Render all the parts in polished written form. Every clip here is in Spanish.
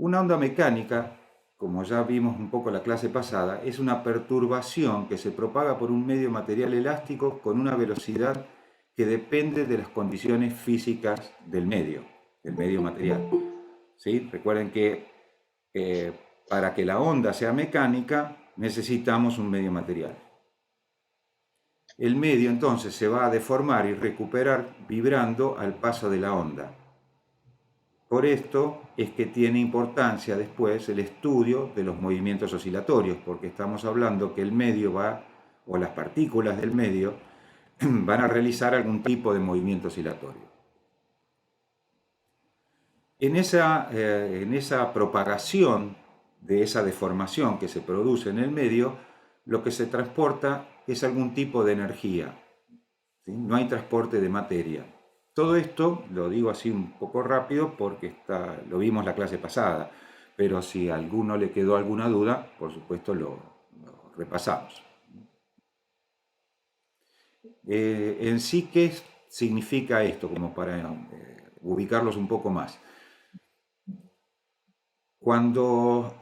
Una onda mecánica, como ya vimos un poco la clase pasada, es una perturbación que se propaga por un medio material elástico con una velocidad que depende de las condiciones físicas del medio material. ¿Sí? Recuerden que eh, para que la onda sea mecánica necesitamos un medio material. El medio entonces se va a deformar y recuperar vibrando al paso de la onda. Por esto es que tiene importancia después el estudio de los movimientos oscilatorios, porque estamos hablando que el medio va, o las partículas del medio, van a realizar algún tipo de movimiento oscilatorio. En esa propagación de esa deformación que se produce en el medio, lo que se transporta es algún tipo de energía. ¿Sí? No hay transporte de materia. Todo esto lo digo así un poco rápido porque lo vimos la clase pasada, pero si a alguno le quedó alguna duda, por supuesto lo repasamos. En sí, ¿qué significa esto? Como para ubicarlos un poco más. Cuando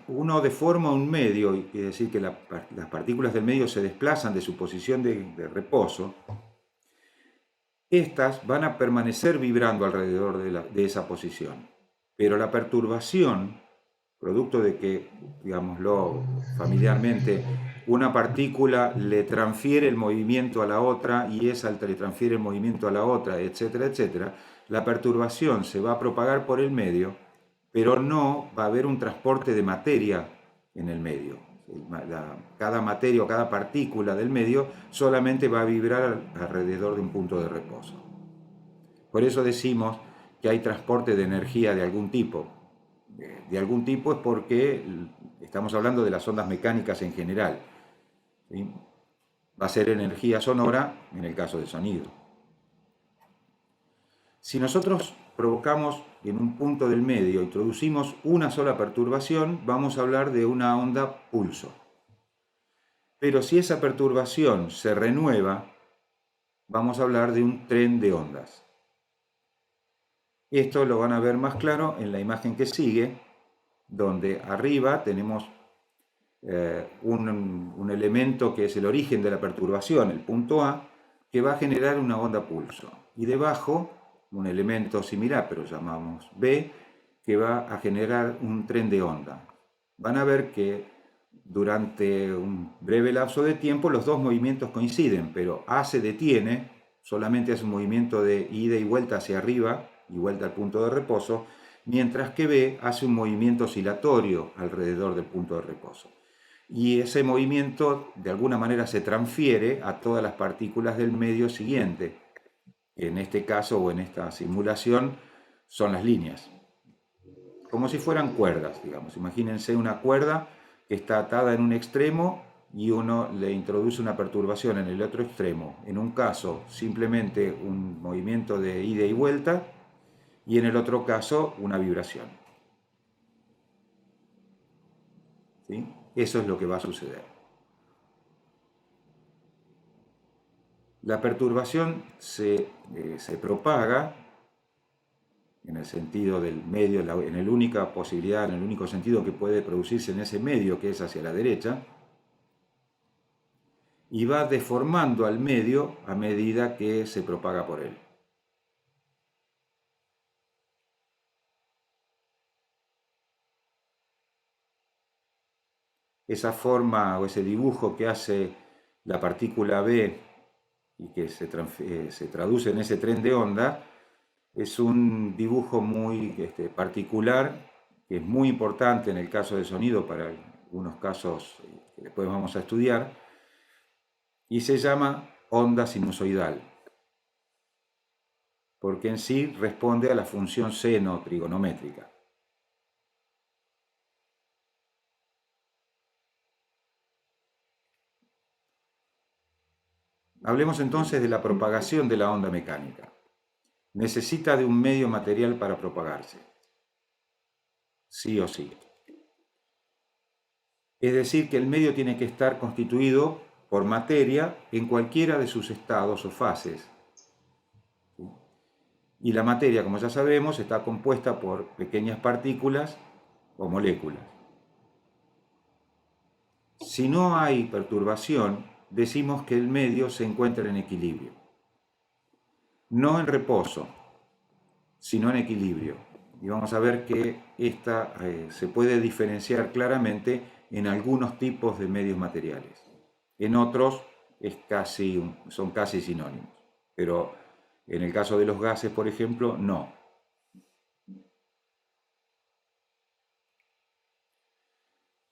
uno deforma un medio, es decir, que las partículas del medio se desplazan de su posición de reposo, estas van a permanecer vibrando alrededor de esa posición. Pero la perturbación, producto de que, digámoslo familiarmente, una partícula le transfiere el movimiento a la otra y esa le transfiere el movimiento a la otra, etcétera, etcétera, la perturbación se va a propagar por el medio, pero no va a haber un transporte de materia en el medio. Cada materia o cada partícula del medio solamente va a vibrar alrededor de un punto de reposo. Por eso decimos que hay transporte de energía de algún tipo. De algún tipo es porque estamos hablando de las ondas mecánicas en general. ¿Sí? Va a ser energía sonora en el caso del sonido. Si nosotros provocamos en un punto del medio, introducimos una sola perturbación, vamos a hablar de una onda pulso. Pero si esa perturbación se renueva, vamos a hablar de un tren de ondas. Esto lo van a ver más claro en la imagen que sigue, donde arriba tenemos un elemento que es el origen de la perturbación, el punto A, que va a generar una onda pulso. Y debajo, un elemento similar, pero llamamos B, que va a generar un tren de onda. Van a ver que durante un breve lapso de tiempo los dos movimientos coinciden, pero A se detiene, solamente hace un movimiento de ida y vuelta hacia arriba y vuelta al punto de reposo, mientras que B hace un movimiento oscilatorio alrededor del punto de reposo. Y ese movimiento de alguna manera se transfiere a todas las partículas del medio siguiente. En este caso o en esta simulación son las líneas. Como si fueran cuerdas, digamos. Imagínense una cuerda que está atada en un extremo y uno le introduce una perturbación en el otro extremo. En un caso, simplemente un movimiento de ida y vuelta, y en el otro caso, una vibración. ¿Sí? Eso es lo que va a suceder. La perturbación se propaga en el sentido del medio, en la única posibilidad, en el único sentido que puede producirse en ese medio, que es hacia la derecha, y va deformando al medio a medida que se propaga por él. Esa forma o ese dibujo que hace la partícula B y que se traduce en ese tren de onda, es un dibujo muy particular, que es muy importante en el caso del sonido para algunos casos que después vamos a estudiar, y se llama onda sinusoidal, porque en sí responde a la función seno trigonométrica. Hablemos entonces de la propagación de la onda mecánica. Necesita de un medio material para propagarse, sí o sí. Es decir, que el medio tiene que estar constituido por materia en cualquiera de sus estados o fases. Y la materia, como ya sabemos, está compuesta por pequeñas partículas o moléculas. Si no hay perturbación, decimos que el medio se encuentra en equilibrio. No en reposo, sino en equilibrio. Y vamos a ver que esta se puede diferenciar claramente en algunos tipos de medios materiales. En otros son casi sinónimos. Pero en el caso de los gases, por ejemplo, no.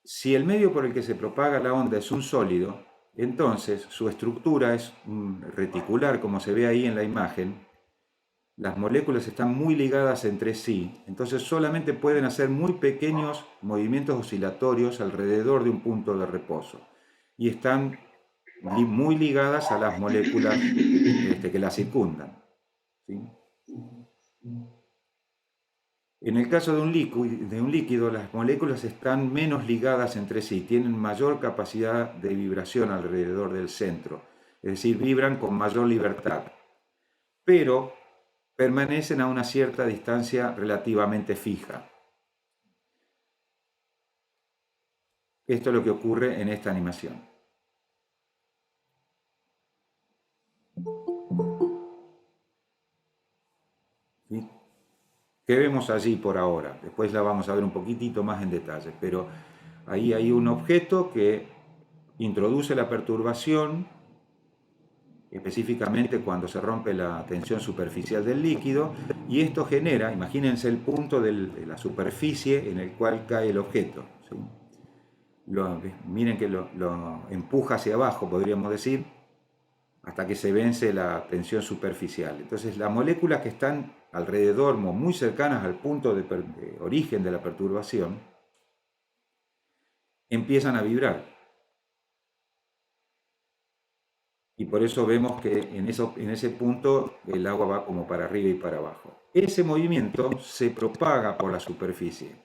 Si el medio por el que se propaga la onda es un sólido, entonces su estructura es reticular, como se ve ahí en la imagen. Las moléculas están muy ligadas entre sí, entonces solamente pueden hacer muy pequeños movimientos oscilatorios alrededor de un punto de reposo. Y están muy ligadas a las moléculas que las circundan, ¿sí? En el caso de un líquido, las moléculas están menos ligadas entre sí, tienen mayor capacidad de vibración alrededor del centro, es decir, vibran con mayor libertad, pero permanecen a una cierta distancia relativamente fija. Esto es lo que ocurre en esta animación. ¿Sí? ¿Qué vemos allí por ahora? Después la vamos a ver un poquitito más en detalle, pero ahí hay un objeto que introduce la perturbación, específicamente cuando se rompe la tensión superficial del líquido, y esto genera, imagínense el punto de la superficie en el cual cae el objeto, ¿sí? Miren que lo empuja hacia abajo, podríamos decir, hasta que se vence la tensión superficial. Entonces las moléculas que están alrededor, muy cercanas al punto de origen de la perturbación, empiezan a vibrar. Y por eso vemos que en ese punto el agua va como para arriba y para abajo. Ese movimiento se propaga por la superficie.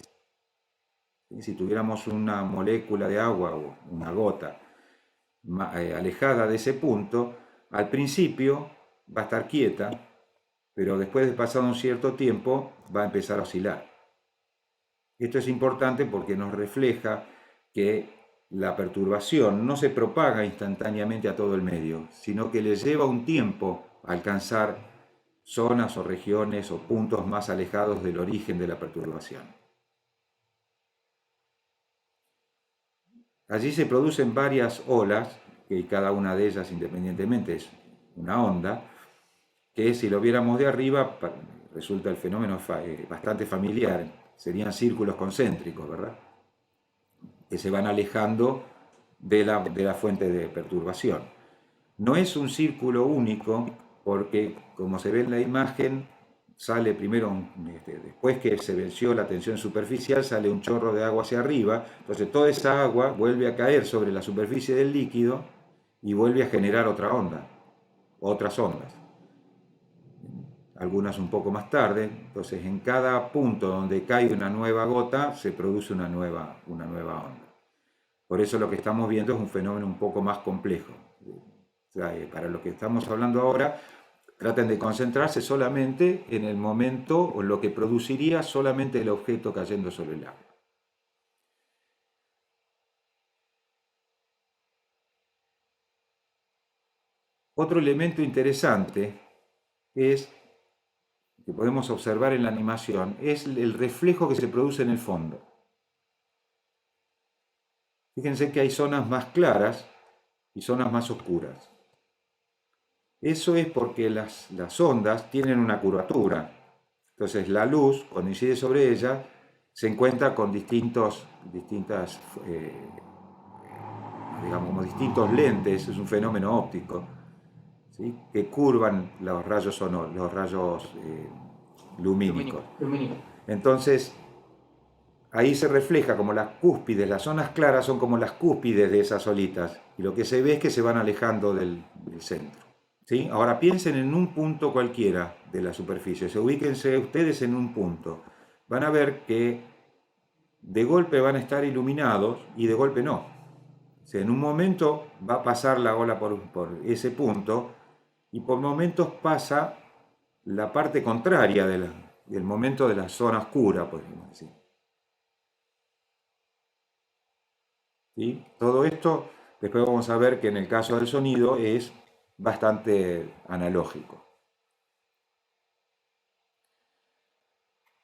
Si tuviéramos una molécula de agua o una gota alejada de ese punto, al principio va a estar quieta, pero después de pasado un cierto tiempo va a empezar a oscilar. Esto es importante porque nos refleja que la perturbación no se propaga instantáneamente a todo el medio, sino que le lleva un tiempo a alcanzar zonas o regiones o puntos más alejados del origen de la perturbación. Allí se producen varias olas, que cada una de ellas independientemente es una onda, que si lo viéramos de arriba resulta el fenómeno bastante familiar, serían círculos concéntricos, ¿verdad? Que se van alejando de la fuente de perturbación. No es un círculo único porque, como se ve en la imagen, sale primero, después que se venció la tensión superficial, sale un chorro de agua hacia arriba, entonces toda esa agua vuelve a caer sobre la superficie del líquido y vuelve a generar otra onda, otras ondas. Algunas un poco más tarde, entonces en cada punto donde cae una nueva gota se produce una nueva onda. Por eso lo que estamos viendo es un fenómeno un poco más complejo. O sea, para lo que estamos hablando ahora, traten de concentrarse solamente en el momento o en lo que produciría solamente el objeto cayendo sobre el agua. Otro elemento interesante que podemos observar en la animación es el reflejo que se produce en el fondo. Fíjense que hay zonas más claras y zonas más oscuras. Eso es porque las ondas tienen una curvatura. Entonces la luz, cuando incide sobre ella, se encuentra con distintos lentes, es un fenómeno óptico, ¿sí? Que curvan los rayos lumínicos. Entonces, ahí se refleja como las cúspides, las zonas claras son como las cúspides de esas olitas, y lo que se ve es que se van alejando del centro. ¿Sí? Ahora piensen en un punto cualquiera de la superficie, ubíquense ustedes en un punto. Van a ver que de golpe van a estar iluminados y de golpe no. O sea, en un momento va a pasar la ola por ese punto y por momentos pasa la parte contraria del momento de la zona oscura, podríamos decir. ¿sí? Todo esto, después vamos a ver que en el caso del sonido es bastante analógico.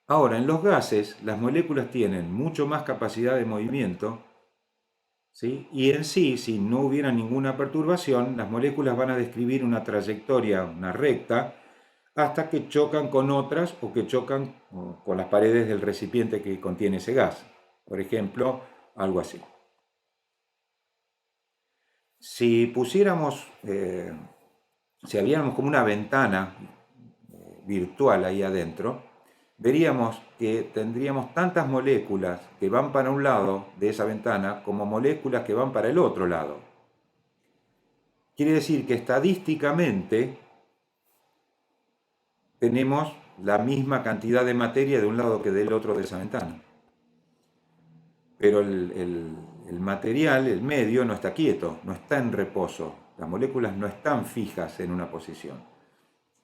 Ahora, en los gases, las moléculas tienen mucho más capacidad de movimiento, ¿sí? Y en sí, si no hubiera ninguna perturbación, las moléculas van a describir una trayectoria, una recta, hasta que chocan con otras o que chocan con las paredes del recipiente que contiene ese gas. Por ejemplo, algo así. Si pusiéramos, si abriéramos como una ventana virtual ahí adentro, veríamos que tendríamos tantas moléculas que van para un lado de esa ventana como moléculas que van para el otro lado. Quiere decir que estadísticamente tenemos la misma cantidad de materia de un lado que del otro de esa ventana. Pero el material, el medio, no está quieto, no está en reposo. Las moléculas no están fijas en una posición.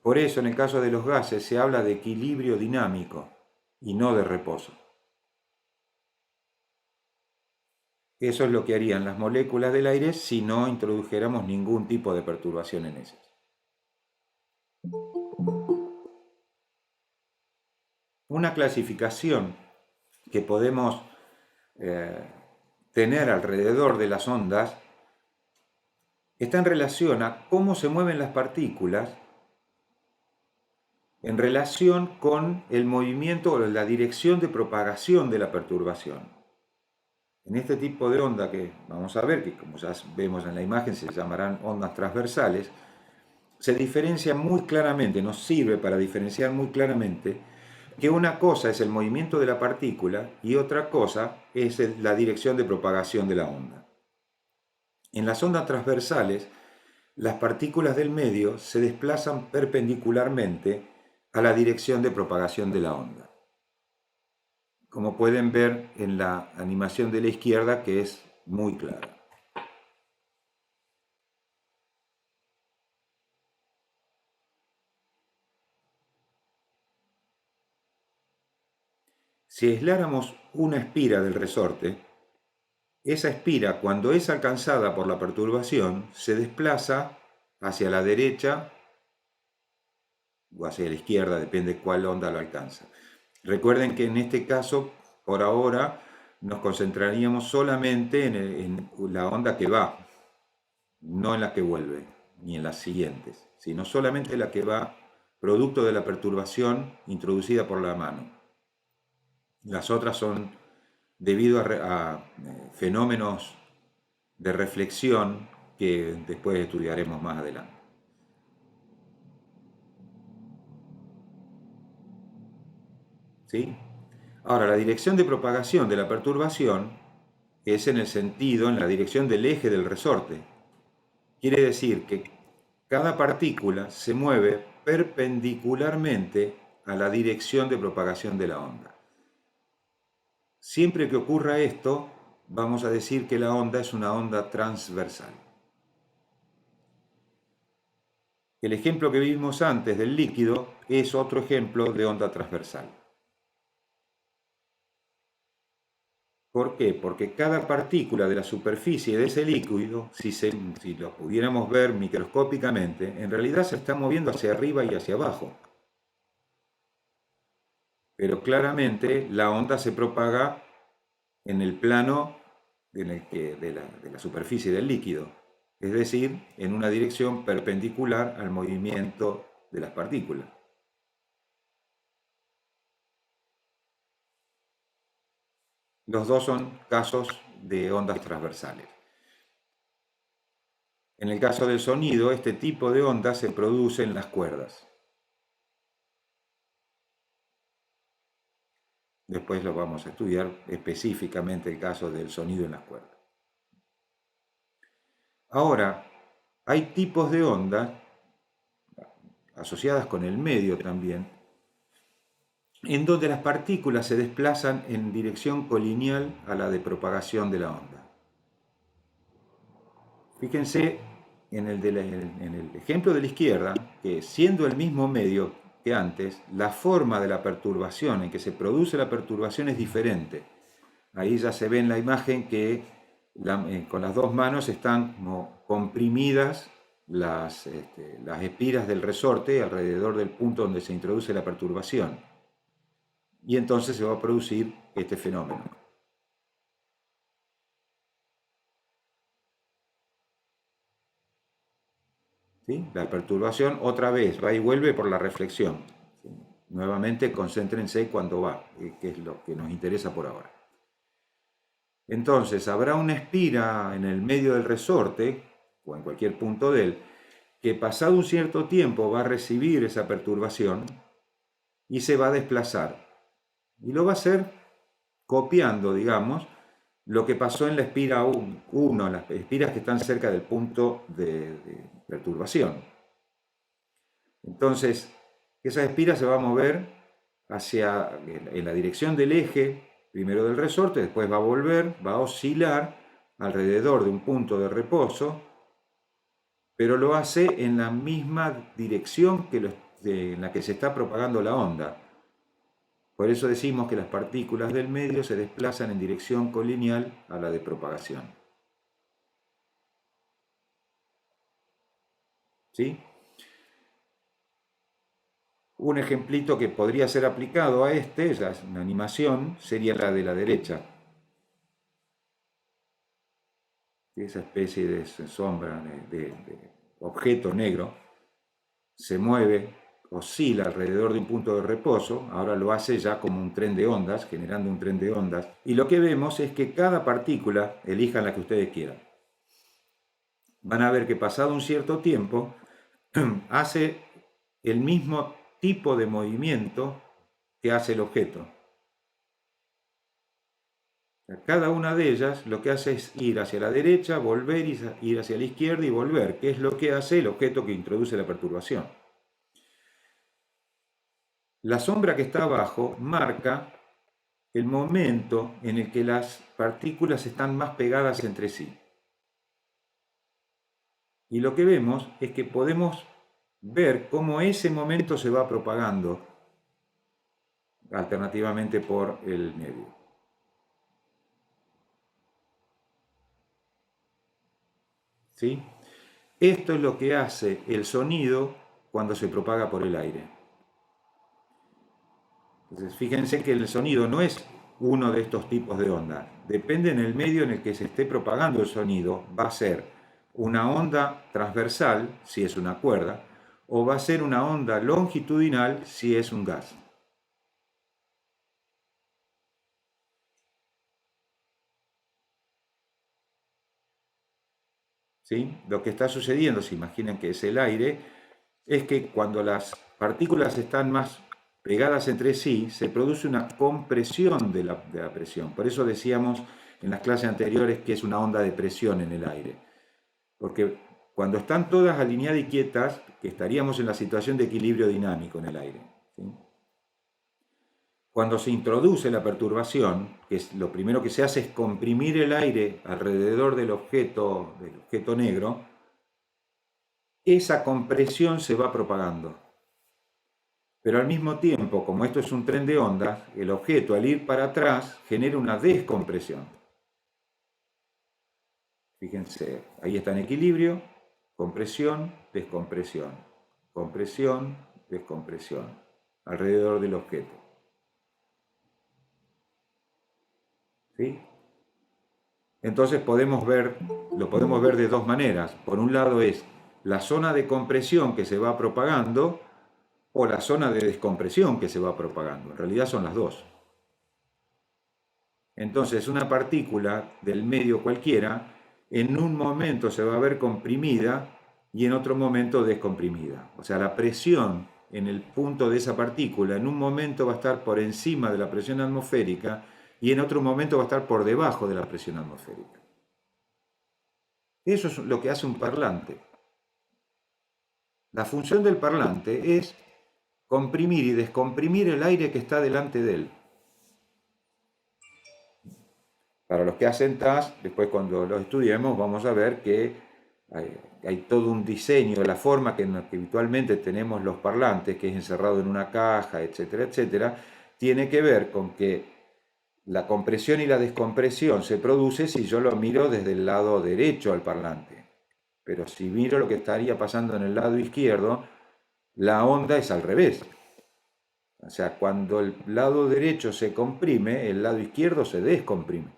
Por eso, en el caso de los gases, se habla de equilibrio dinámico y no de reposo. Eso es lo que harían las moléculas del aire si no introdujéramos ningún tipo de perturbación en ellas. Una clasificación que podemos tener alrededor de las ondas está en relación a cómo se mueven las partículas en relación con el movimiento o la dirección de propagación de la perturbación. En este tipo de onda que vamos a ver, que como ya vemos en la imagen se llamarán ondas transversales, se diferencia muy claramente, nos sirve para diferenciar muy claramente que una cosa es el movimiento de la partícula y otra cosa es la dirección de propagación de la onda. En las ondas transversales, las partículas del medio se desplazan perpendicularmente a la dirección de propagación de la onda. Como pueden ver en la animación de la izquierda, que es muy clara. Si aisláramos una espira del resorte, esa espira, cuando es alcanzada por la perturbación, se desplaza hacia la derecha o hacia la izquierda, depende cuál onda lo alcanza. Recuerden que en este caso, por ahora, nos concentraríamos solamente en la onda que va, no en la que vuelve, ni en las siguientes, sino solamente la que va producto de la perturbación introducida por la mano. Las otras son debido a fenómenos de reflexión que después estudiaremos más adelante. ¿Sí? Ahora, la dirección de propagación de la perturbación es en la dirección del eje del resorte. Quiere decir que cada partícula se mueve perpendicularmente a la dirección de propagación de la onda. Siempre que ocurra esto, vamos a decir que la onda es una onda transversal. El ejemplo que vimos antes del líquido es otro ejemplo de onda transversal. ¿Por qué? Porque cada partícula de la superficie de ese líquido, si lo pudiéramos ver microscópicamente, en realidad se está moviendo hacia arriba y hacia abajo. Pero claramente la onda se propaga en el plano de la superficie del líquido, es decir, en una dirección perpendicular al movimiento de las partículas. Los dos son casos de ondas transversales. En el caso del sonido, este tipo de ondas se produce en las cuerdas. Después lo vamos a estudiar específicamente el caso del sonido en las cuerdas. Ahora, hay tipos de ondas asociadas con el medio también, en donde las partículas se desplazan en dirección colineal a la de propagación de la onda. Fíjense en el ejemplo de la izquierda, que siendo el mismo medio que antes, la forma de la perturbación en que se produce la perturbación es diferente. Ahí ya se ve en la imagen que con las dos manos están como comprimidas las espiras del resorte alrededor del punto donde se introduce la perturbación. Y entonces se va a producir este fenómeno. ¿Sí? La perturbación otra vez va y vuelve por la reflexión. ¿Sí? Nuevamente concéntrense cuando va, que es lo que nos interesa por ahora. Entonces habrá una espira en el medio del resorte, o en cualquier punto de él, que pasado un cierto tiempo va a recibir esa perturbación y se va a desplazar. Y lo va a hacer copiando, digamos, lo que pasó en la espira 1, las espiras que están cerca del punto de perturbación. Entonces, esa espira se va a mover en la dirección del eje, primero del resorte, después va a volver, va a oscilar alrededor de un punto de reposo, pero lo hace en la misma dirección en la que se está propagando la onda. Por eso decimos que las partículas del medio se desplazan en dirección colineal a la de propagación. ¿Sí? Un ejemplito que podría ser aplicado a ya es una animación, sería la de la derecha. Esa especie de sombra, de objeto negro, se mueve, oscila alrededor de un punto de reposo, ahora lo hace ya como un tren de ondas, generando un tren de ondas, y lo que vemos es que cada partícula, elijan la que ustedes quieran, van a ver que pasado un cierto tiempo, hace el mismo tipo de movimiento que hace el objeto. Cada una de ellas lo que hace es ir hacia la derecha, volver, ir hacia la izquierda y volver, que es lo que hace el objeto que introduce la perturbación. La sombra que está abajo marca el momento en el que las partículas están más pegadas entre sí. Y lo que vemos es que podemos ver cómo ese momento se va propagando alternativamente por el medio. ¿Sí? Esto es lo que hace el sonido cuando se propaga por el aire. Entonces, fíjense que el sonido no es uno de estos tipos de ondas. Depende en el medio en el que se esté propagando el sonido, va a ser una onda transversal, si es una cuerda, o va a ser una onda longitudinal, si es un gas. ¿Sí? Lo que está sucediendo, se imaginan que es el aire, es que cuando las partículas están más pegadas entre sí, se produce una compresión de la presión. Por eso decíamos en las clases anteriores que es una onda de presión en el aire. Porque cuando están todas alineadas y quietas, que estaríamos en la situación de equilibrio dinámico en el aire. ¿Sí? Cuando se introduce la perturbación, que es lo primero que se hace es comprimir el aire alrededor del objeto negro, esa compresión se va propagando. Pero al mismo tiempo, como esto es un tren de ondas, el objeto al ir para atrás genera una descompresión. Fíjense, ahí está en equilibrio, compresión, descompresión, compresión, descompresión, alrededor del objeto. ¿Sí? Entonces lo podemos ver de dos maneras. Por un lado es la zona de compresión que se va propagando o la zona de descompresión que se va propagando. En realidad son las dos. Entonces una partícula del medio cualquiera en un momento se va a ver comprimida y en otro momento descomprimida. O sea, la presión en el punto de esa partícula en un momento va a estar por encima de la presión atmosférica y en otro momento va a estar por debajo de la presión atmosférica. Eso es lo que hace un parlante. La función del parlante es comprimir y descomprimir el aire que está delante de él. Para los que hacen TAS, después cuando lo estudiemos vamos a ver que hay todo un diseño de la forma que habitualmente tenemos los parlantes, que es encerrado en una caja, etcétera, etcétera, tiene que ver con que La compresión y la descompresión se produce si yo lo miro desde el lado derecho al parlante. Pero si miro lo que estaría pasando en el lado izquierdo, la onda es al revés. O sea, cuando el lado derecho se comprime, el lado izquierdo se descomprime.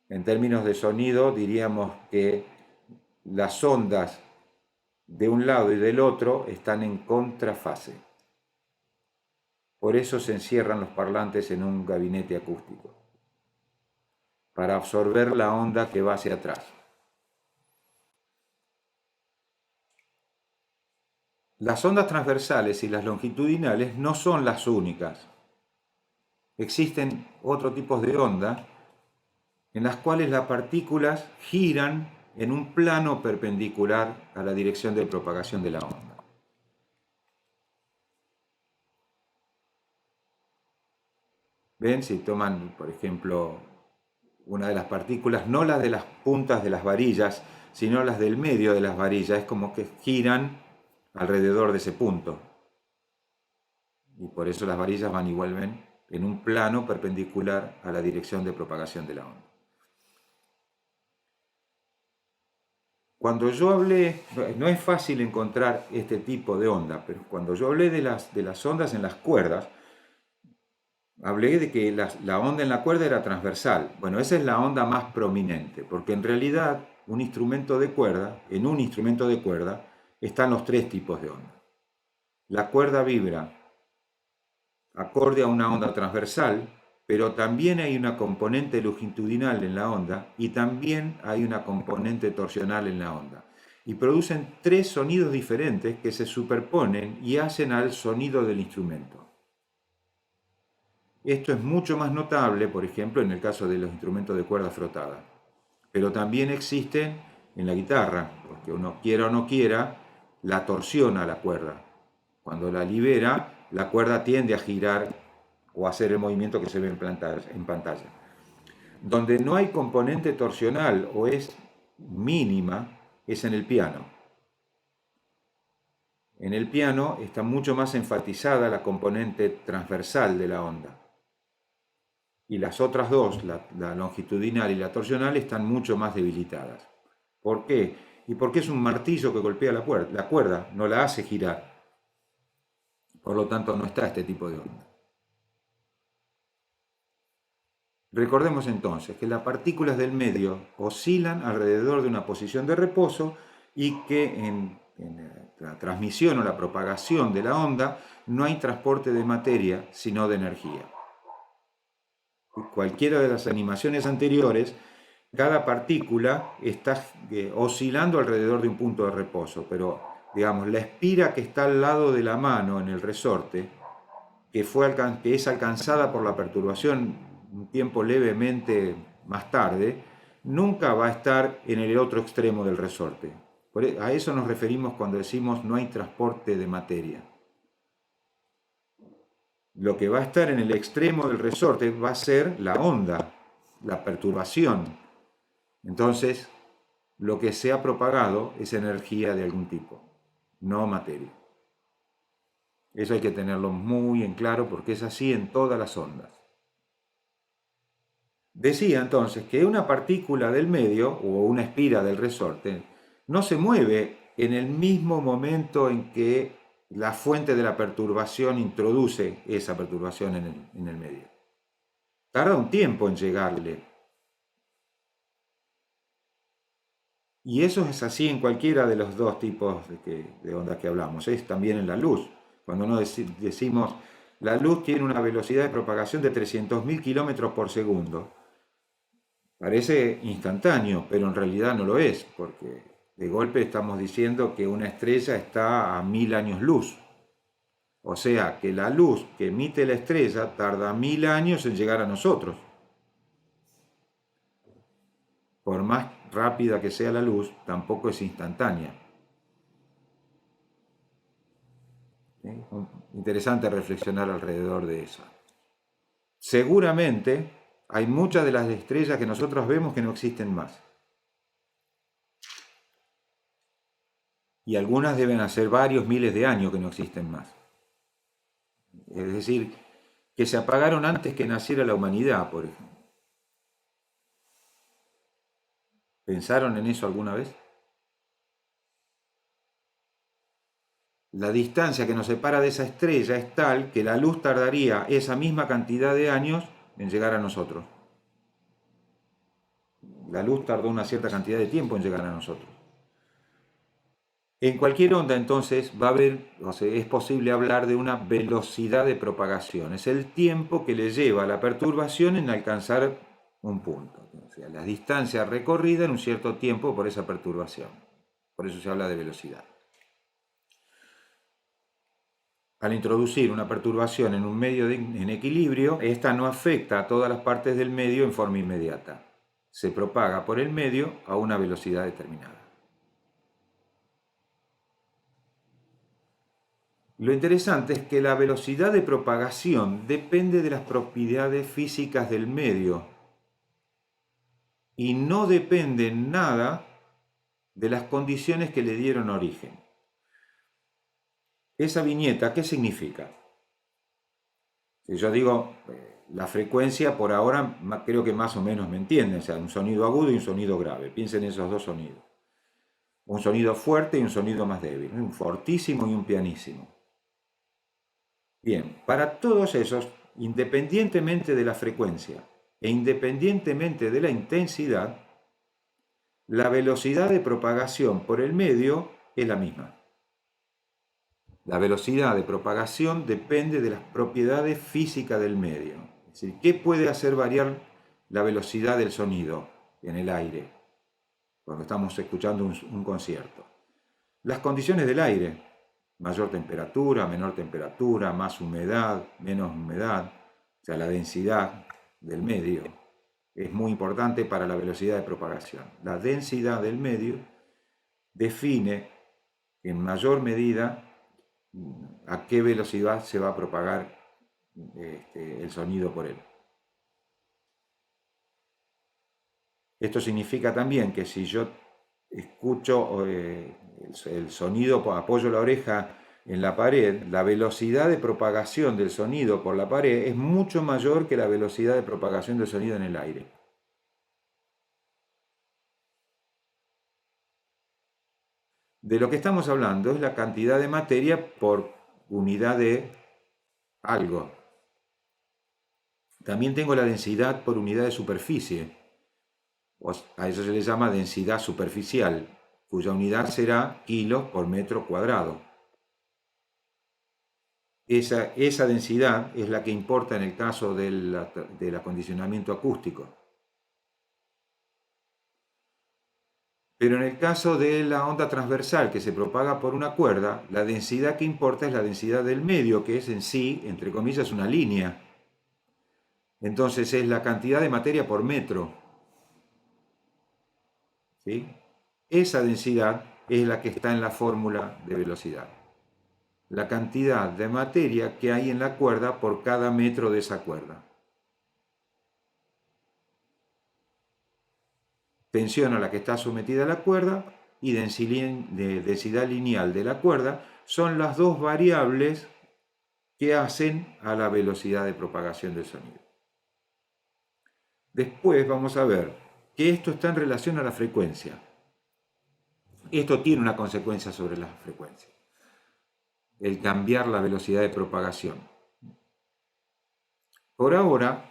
En términos de sonido, diríamos que las ondas de un lado y del otro están en contrafase. Por eso se encierran los parlantes en un gabinete acústico, para absorber la onda que va hacia atrás. Las ondas transversales y las longitudinales no son las únicas. Existen otros tipos de onda en las cuales las partículas giran en un plano perpendicular a la dirección de propagación de la onda. ¿Ven? Si toman, por ejemplo, una de las partículas, no las de las puntas de las varillas, sino las del medio de las varillas, es como que giran alrededor de ese punto. Y por eso las varillas van igualmente en un plano perpendicular a la dirección de propagación de la onda. Cuando yo hablé, no es fácil encontrar este tipo de onda, pero cuando yo hablé de las ondas en las cuerdas, hablé de que la onda en la cuerda era transversal. Bueno, esa es la onda más prominente, porque en realidad en un instrumento de cuerda están los tres tipos de onda. La cuerda vibra acorde a una onda transversal, pero también hay una componente longitudinal en la onda y también hay una componente torsional en la onda. Y producen tres sonidos diferentes que se superponen y hacen al sonido del instrumento. Esto es mucho más notable, por ejemplo, en el caso de los instrumentos de cuerda frotada. Pero también existen en la guitarra, porque uno quiera o no quiera, la torsiona la cuerda. Cuando la libera, la cuerda tiende a girar o a hacer el movimiento que se ve en pantalla. Donde no hay componente torsional o es mínima, es en el piano. En el piano está mucho más enfatizada la componente transversal de la onda. Y las otras dos, la longitudinal y la torsional, están mucho más debilitadas. ¿Por qué? Y porque es un martillo que golpea la cuerda, no la hace girar. Por lo tanto, no está este tipo de onda. Recordemos entonces que las partículas del medio oscilan alrededor de una posición de reposo y que en la transmisión o la propagación de la onda no hay transporte de materia, sino de energía. Cualquiera de las animaciones anteriores, cada partícula está oscilando alrededor de un punto de reposo, pero digamos, la espira que está al lado de la mano en el resorte, que es alcanzada por la perturbación un tiempo levemente más tarde, nunca va a estar en el otro extremo del resorte. A eso nos referimos cuando decimos no hay transporte de materia. Lo que va a estar en el extremo del resorte va a ser la onda, la perturbación. Entonces, lo que se ha propagado es energía de algún tipo, no materia. Eso hay que tenerlo muy en claro porque es así en todas las ondas. Decía entonces que una partícula del medio o una espira del resorte no se mueve en el mismo momento en que la fuente de la perturbación introduce esa perturbación en el medio. Tarda un tiempo en llegarle. Y eso es así en cualquiera de los dos tipos de ondas que hablamos. Es también en la luz. Cuando no decimos la luz tiene una velocidad de propagación de 300.000 kilómetros por segundo. Parece instantáneo, pero en realidad no lo es, porque de golpe estamos diciendo que una estrella está a 1000 años luz. O sea que la luz que emite la estrella tarda 1000 años en llegar a nosotros. Por más rápida que sea la luz, tampoco es instantánea. Interesante reflexionar alrededor de eso. Seguramente hay muchas de las estrellas que nosotros vemos que no existen más. Y algunas deben hacer varios miles de años que no existen más. Es decir, que se apagaron antes que naciera la humanidad, por ejemplo. ¿Pensaron en eso alguna vez? La distancia que nos separa de esa estrella es tal que la luz tardaría esa misma cantidad de años en llegar a nosotros. La luz tardó una cierta cantidad de tiempo en llegar a nosotros. En cualquier onda, entonces, va a haber, o sea, es posible hablar de una velocidad de propagación. Es el tiempo que le lleva a la perturbación en alcanzar un punto. O sea, la distancia recorrida en un cierto tiempo por esa perturbación. Por eso se habla de velocidad. Al introducir una perturbación en un medio en equilibrio, esta no afecta a todas las partes del medio en forma inmediata. Se propaga por el medio a una velocidad determinada. Lo interesante es que la velocidad de propagación depende de las propiedades físicas del medio y no depende en nada de las condiciones que le dieron origen. Esa viñeta, ¿qué significa? Si yo digo la frecuencia, por ahora creo que más o menos me entienden, o sea, un sonido agudo y un sonido grave. Piensen en esos dos sonidos. Un sonido fuerte y un sonido más débil, un fortísimo y un pianísimo. Bien, para todos esos, independientemente de la frecuencia e independientemente de la intensidad, la velocidad de propagación por el medio es la misma. La velocidad de propagación depende de las propiedades físicas del medio. Es decir, ¿qué puede hacer variar la velocidad del sonido en el aire cuando estamos escuchando un concierto? Las condiciones del aire. Mayor temperatura, menor temperatura, más humedad, menos humedad, o sea, la densidad del medio es muy importante para la velocidad de propagación. La densidad del medio define en mayor medida a qué velocidad se va a propagar el sonido por él. Esto significa también que si yo escucho el sonido, apoyo la oreja en la pared, la velocidad de propagación del sonido por la pared es mucho mayor que la velocidad de propagación del sonido en el aire. De lo que estamos hablando es la cantidad de materia por unidad de algo. También tengo la densidad por unidad de superficie. A eso se le llama densidad superficial, cuya unidad será kilos por metro cuadrado. Esa densidad es la que importa en el caso del acondicionamiento acústico. Pero en el caso de la onda transversal que se propaga por una cuerda, la densidad que importa es la densidad del medio, que es en sí, entre comillas, una línea. Entonces es la cantidad de materia por metro. ¿Sí? Esa densidad es la que está en la fórmula de velocidad. La cantidad de materia que hay en la cuerda por cada metro de esa cuerda. Tensión a la que está sometida la cuerda y densidad lineal de la cuerda son las dos variables que hacen a la velocidad de propagación del sonido. Después vamos a ver que esto está en relación a la frecuencia. Esto tiene una consecuencia sobre la frecuencia. El cambiar la velocidad de propagación. Por ahora,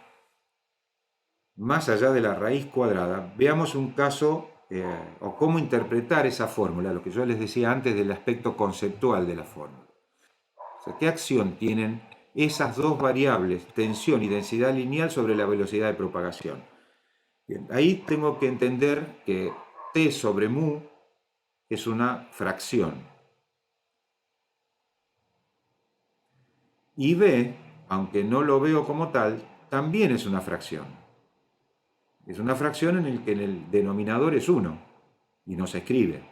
más allá de la raíz cuadrada, veamos un caso o cómo interpretar esa fórmula, lo que yo les decía antes del aspecto conceptual de la fórmula. O sea, ¿qué acción tienen esas dos variables, tensión y densidad lineal, sobre la velocidad de propagación? Bien, ahí tengo que entender que T sobre mu es una fracción. Y B, aunque no lo veo como tal, también es una fracción. Es una fracción en la que el denominador es 1 y no se escribe,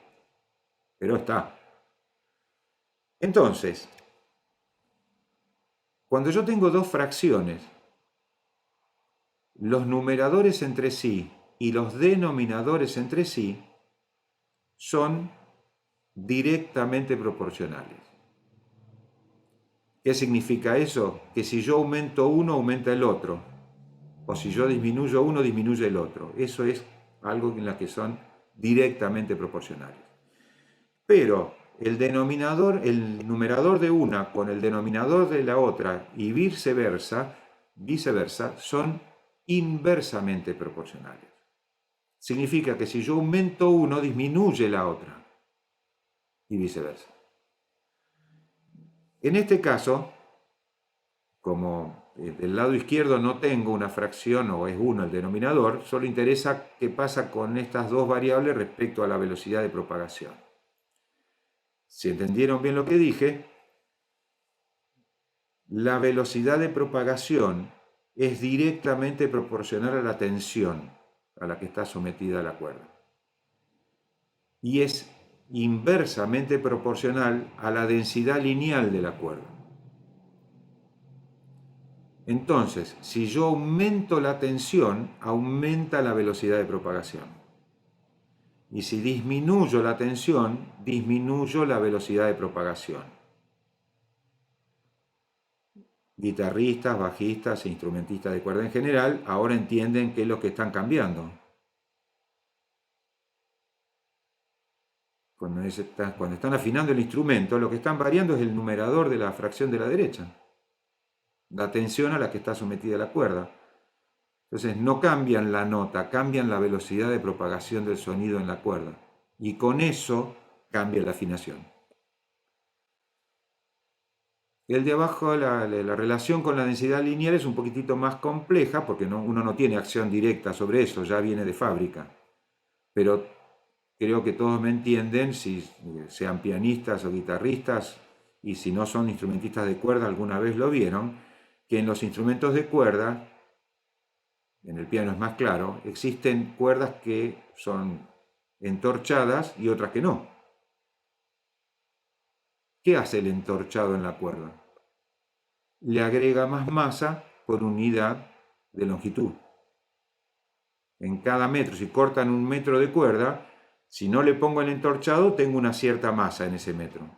pero está. Entonces, cuando yo tengo dos fracciones, los numeradores entre sí y los denominadores entre sí son directamente proporcionales. ¿Qué significa eso? Que si yo aumento uno, aumenta el otro. O si yo disminuyo uno, disminuye el otro. Eso es algo en la que son directamente proporcionales. Pero el numerador de una con el denominador de la otra y viceversa, son inversamente proporcionales. Significa que si yo aumento uno, disminuye la otra y viceversa. En este caso, como del lado izquierdo no tengo una fracción o es 1 el denominador, solo interesa qué pasa con estas dos variables respecto a la velocidad de propagación. Si entendieron bien lo que dije, la velocidad de propagación es directamente proporcional a la tensión a la que está sometida la cuerda. Y es inversamente proporcional a la densidad lineal de la cuerda. Entonces, si yo aumento la tensión, aumenta la velocidad de propagación. Y si disminuyo la tensión, disminuyo la velocidad de propagación. Guitarristas, bajistas e instrumentistas de cuerda en general ahora entienden qué es lo que están cambiando. Cuando están afinando el instrumento, lo que están variando es el numerador de la fracción de la derecha. La tensión a la que está sometida la cuerda. Entonces no cambian la nota, cambian la velocidad de propagación del sonido en la cuerda. Y con eso cambia la afinación. El de abajo, la relación con la densidad lineal es un poquitito más compleja porque uno no tiene acción directa sobre eso, ya viene de fábrica. Pero creo que todos me entienden, si sean pianistas o guitarristas, y si no son instrumentistas de cuerda, alguna vez lo vieron, que en los instrumentos de cuerda, en el piano es más claro, existen cuerdas que son entorchadas y otras que no. ¿Qué hace el entorchado en la cuerda? Le agrega más masa por unidad de longitud. En cada metro, si cortan un metro de cuerda, si no le pongo el entorchado, tengo una cierta masa en ese metro.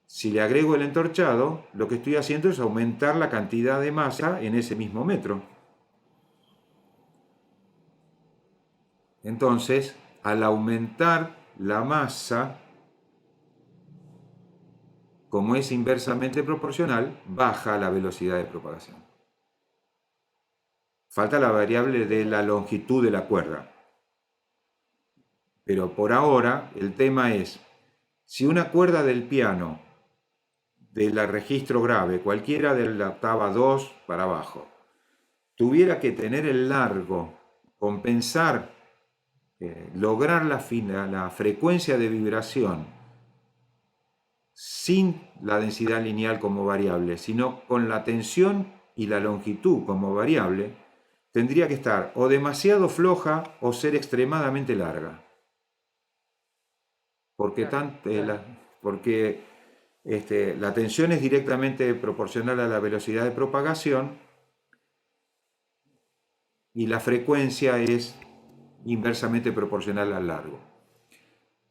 Si le agrego el entorchado, lo que estoy haciendo es aumentar la cantidad de masa en ese mismo metro. Entonces, al aumentar la masa, como es inversamente proporcional, baja la velocidad de propagación. Falta la variable de la longitud de la cuerda. Pero por ahora el tema es, si una cuerda del piano, del registro grave, cualquiera de la octava 2 para abajo, tuviera que tener el largo, compensar, lograr la frecuencia de vibración sin la densidad lineal como variable, sino con la tensión y la longitud como variable, tendría que estar o demasiado floja o ser extremadamente larga. Porque, la tensión es directamente proporcional a la velocidad de propagación y la frecuencia es inversamente proporcional al largo.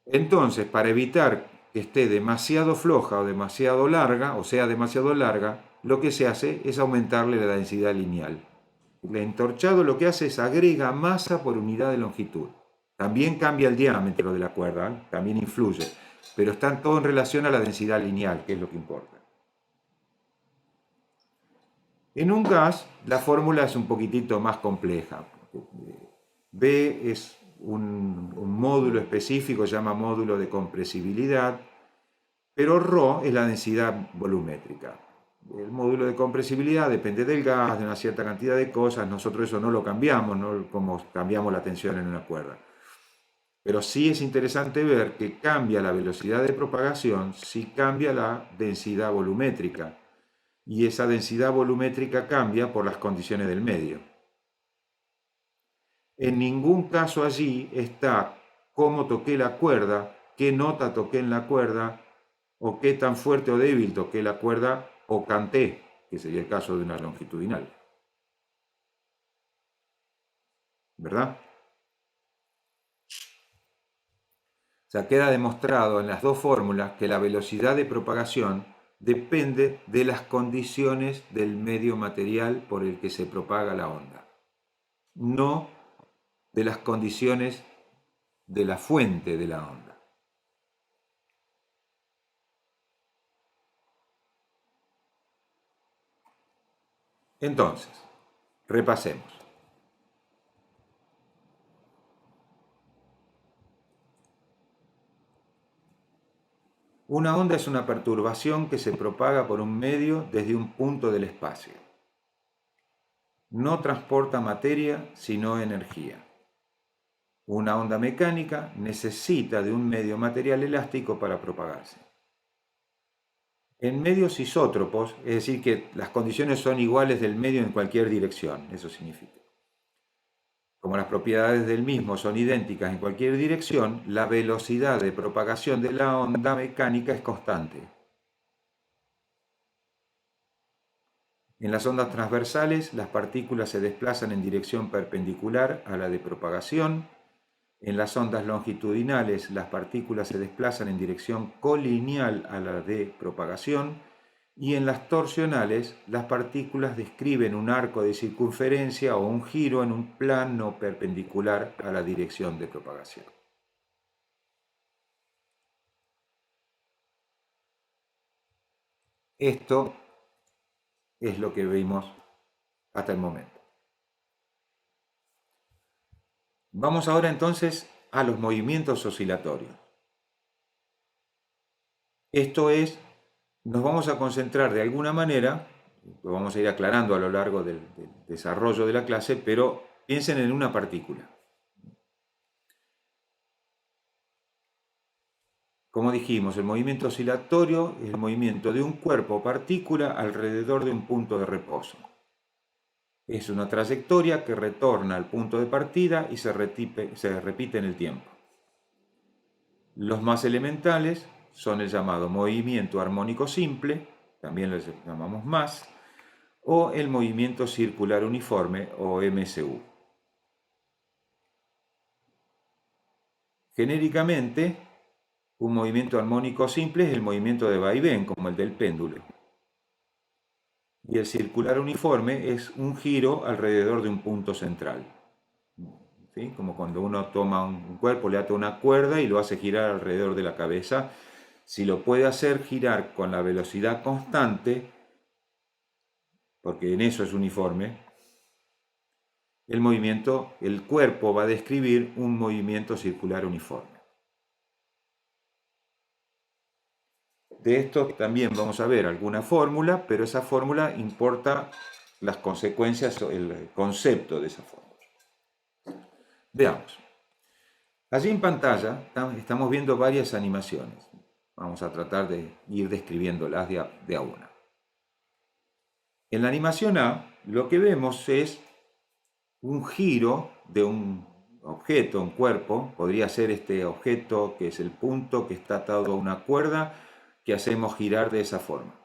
Entonces, para evitar que esté demasiado floja o demasiado larga, o sea demasiado larga, lo que se hace es aumentarle la densidad lineal. El entorchado lo que hace es agrega masa por unidad de longitud. También cambia el diámetro de la cuerda, también influye, pero están todo en relación a la densidad lineal, que es lo que importa. En un gas, la fórmula es un poquitito más compleja. B es un módulo específico, se llama módulo de compresibilidad, pero ρ es la densidad volumétrica. El módulo de compresibilidad depende del gas, de una cierta cantidad de cosas, nosotros eso no lo cambiamos, no como cambiamos la tensión en una cuerda. Pero sí es interesante ver que cambia la velocidad de propagación si cambia la densidad volumétrica. Y esa densidad volumétrica cambia por las condiciones del medio. En ningún caso allí está cómo toqué la cuerda, qué nota toqué en la cuerda, o qué tan fuerte o débil toqué la cuerda, o canté, que sería el caso de una longitudinal. ¿Verdad? O sea, queda demostrado en las dos fórmulas que la velocidad de propagación depende de las condiciones del medio material por el que se propaga la onda, no de las condiciones de la fuente de la onda. Entonces, repasemos. Una onda es una perturbación que se propaga por un medio desde un punto del espacio. No transporta materia, sino energía. Una onda mecánica necesita de un medio material elástico para propagarse. En medios isótropos, es decir, que las condiciones son iguales del medio en cualquier dirección, eso significa. Como las propiedades del mismo son idénticas en cualquier dirección, la velocidad de propagación de la onda mecánica es constante. En las ondas transversales, las partículas se desplazan en dirección perpendicular a la de propagación. En las ondas longitudinales, las partículas se desplazan en dirección colineal a la de propagación. Y en las torsionales, las partículas describen un arco de circunferencia o un giro en un plano perpendicular a la dirección de propagación. Esto es lo que vimos hasta el momento. Vamos ahora entonces a los movimientos oscilatorios. Esto es, nos vamos a concentrar de alguna manera, lo vamos a ir aclarando a lo largo del desarrollo de la clase, pero piensen en una partícula. Como dijimos, el movimiento oscilatorio es el movimiento de un cuerpo o partícula alrededor de un punto de reposo. Es una trayectoria que retorna al punto de partida y se repite en el tiempo. Los más elementales son el llamado movimiento armónico simple, también lo llamamos más, o el movimiento circular uniforme o MCU. Genéricamente, un movimiento armónico simple es el movimiento de vaivén, como el del péndulo. Y el circular uniforme es un giro alrededor de un punto central. ¿Sí? Como cuando uno toma un cuerpo, le ata una cuerda y lo hace girar alrededor de la cabeza. Si lo puede hacer girar con la velocidad constante, porque en eso es uniforme, el cuerpo va a describir un movimiento circular uniforme. De esto también vamos a ver alguna fórmula, pero esa fórmula importa las consecuencias, el concepto de esa fórmula. Veamos. Allí en pantalla estamos viendo varias animaciones. Vamos a tratar de ir describiéndolas de a una. En la animación A, lo que vemos es un giro de un objeto, un cuerpo. Podría ser este objeto que es el punto que está atado a una cuerda que hacemos girar de esa forma.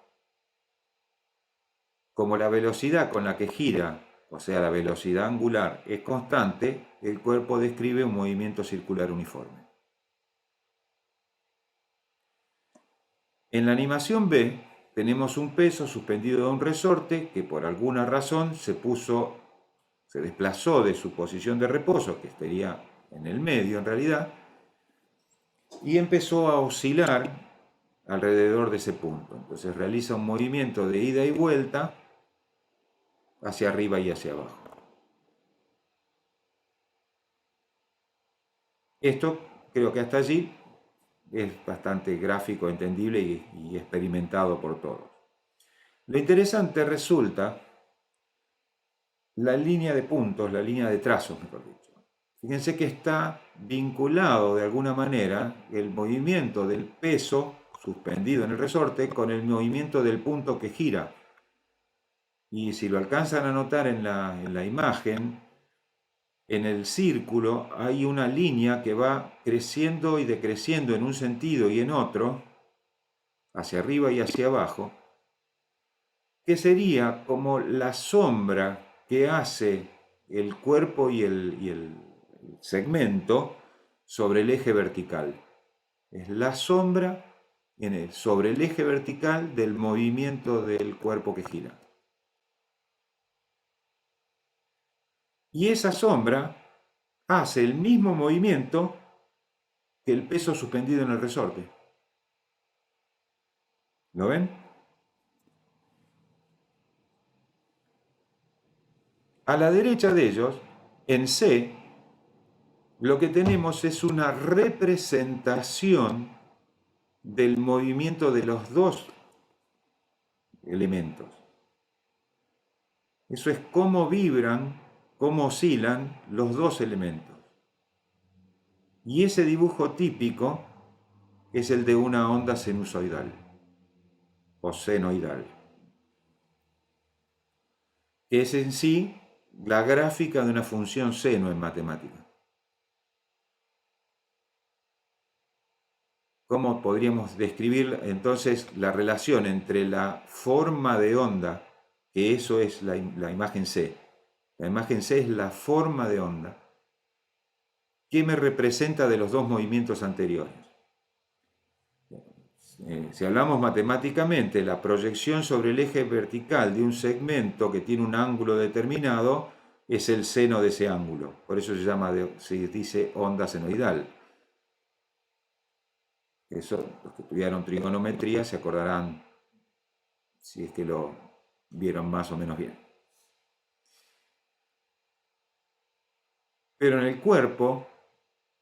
Como la velocidad con la que gira, o sea, la velocidad angular, es constante, el cuerpo describe un movimiento circular uniforme. En la animación B tenemos un peso suspendido de un resorte que por alguna razón se desplazó de su posición de reposo, que estaría en el medio en realidad, y empezó a oscilar alrededor de ese punto. Entonces realiza un movimiento de ida y vuelta hacia arriba y hacia abajo. Esto creo que hasta allí es bastante gráfico, entendible y experimentado por todos. Lo interesante resulta la línea de puntos, la línea de trazos, mejor dicho. Fíjense que está vinculado de alguna manera el movimiento del peso suspendido en el resorte con el movimiento del punto que gira. Y si lo alcanzan a notar en la imagen, en el círculo hay una línea que va creciendo y decreciendo en un sentido y en otro, hacia arriba y hacia abajo, que sería como la sombra que hace el cuerpo y el segmento sobre el eje vertical. Es la sombra sobre el eje vertical del movimiento del cuerpo que gira. Y esa sombra hace el mismo movimiento que el peso suspendido en el resorte. ¿Lo ven? A la derecha de ellos, en C, lo que tenemos es una representación del movimiento de los dos elementos. Eso es cómo vibran, cómo oscilan los dos elementos. Y ese dibujo típico es el de una onda sinusoidal o senoidal, que es en sí la gráfica de una función seno en matemática. ¿Cómo podríamos describir entonces la relación entre la forma de onda, que eso es la imagen C? La imagen C es la forma de onda. ¿Qué me representa de los dos movimientos anteriores? Si hablamos matemáticamente, la proyección sobre el eje vertical de un segmento que tiene un ángulo determinado es el seno de ese ángulo. Por eso se dice onda senoidal. Eso, los que estudiaron trigonometría se acordarán, si es que lo vieron más o menos bien. Pero en el cuerpo,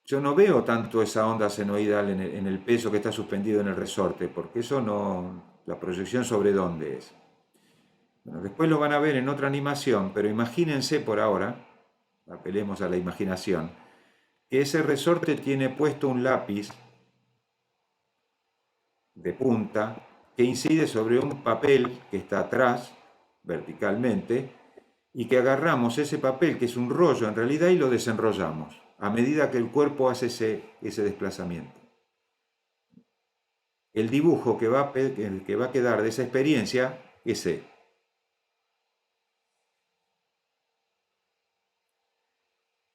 yo no veo tanto esa onda senoidal en el peso que está suspendido en el resorte, porque eso no, la proyección sobre dónde es. Bueno, después lo van a ver en otra animación, pero imagínense por ahora, apelemos a la imaginación, que ese resorte tiene puesto un lápiz de punta que incide sobre un papel que está atrás, verticalmente, y que agarramos ese papel, que es un rollo en realidad, y lo desenrollamos a medida que el cuerpo hace ese desplazamiento. El dibujo que va a quedar de esa experiencia es ese.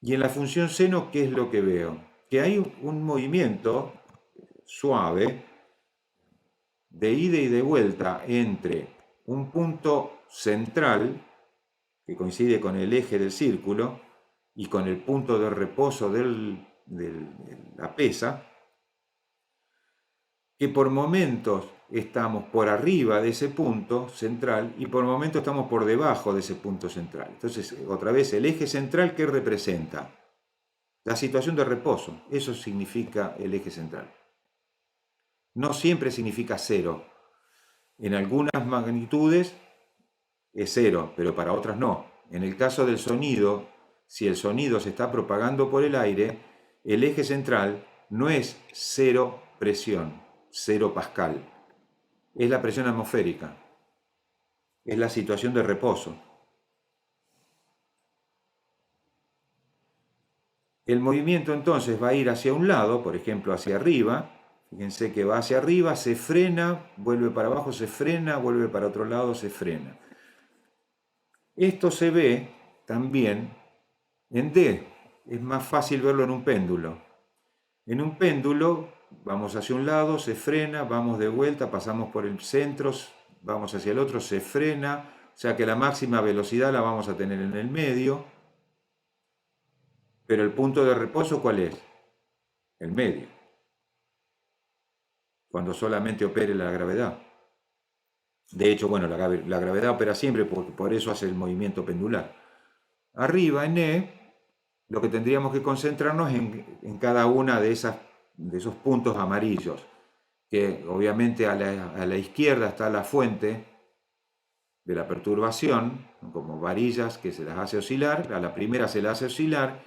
Y en la función seno, ¿qué es lo que veo? Que hay un movimiento suave de ida y de vuelta entre un punto central, que coincide con el eje del círculo, y con el punto de reposo de la pesa, que por momentos estamos por arriba de ese punto central y por momentos estamos por debajo de ese punto central. Entonces, otra vez, el eje central, ¿qué representa? La situación de reposo. Eso significa el eje central. No siempre significa cero. En algunas magnitudes es cero, pero para otras no. En el caso del sonido, si el sonido se está propagando por el aire, el eje central no es cero presión, 0 pascal. Es la presión atmosférica. Es la situación de reposo. El movimiento entonces va a ir hacia un lado, por ejemplo hacia arriba. Fíjense que va hacia arriba, se frena, vuelve para abajo, se frena, vuelve para otro lado, se frena. Esto se ve también en D. Es más fácil verlo en un péndulo. En un péndulo vamos hacia un lado, se frena, vamos de vuelta, pasamos por el centro, vamos hacia el otro, se frena. O sea que la máxima velocidad la vamos a tener en el medio. Pero el punto de reposo, ¿cuál es? El medio. Cuando solamente opere la gravedad. De hecho, bueno, la gravedad opera siempre, por eso hace el movimiento pendular. Arriba, en E, lo que tendríamos que concentrarnos en cada una de esos puntos amarillos, que obviamente a la izquierda está la fuente de la perturbación, como varillas que se las hace oscilar, a la primera se la hace oscilar,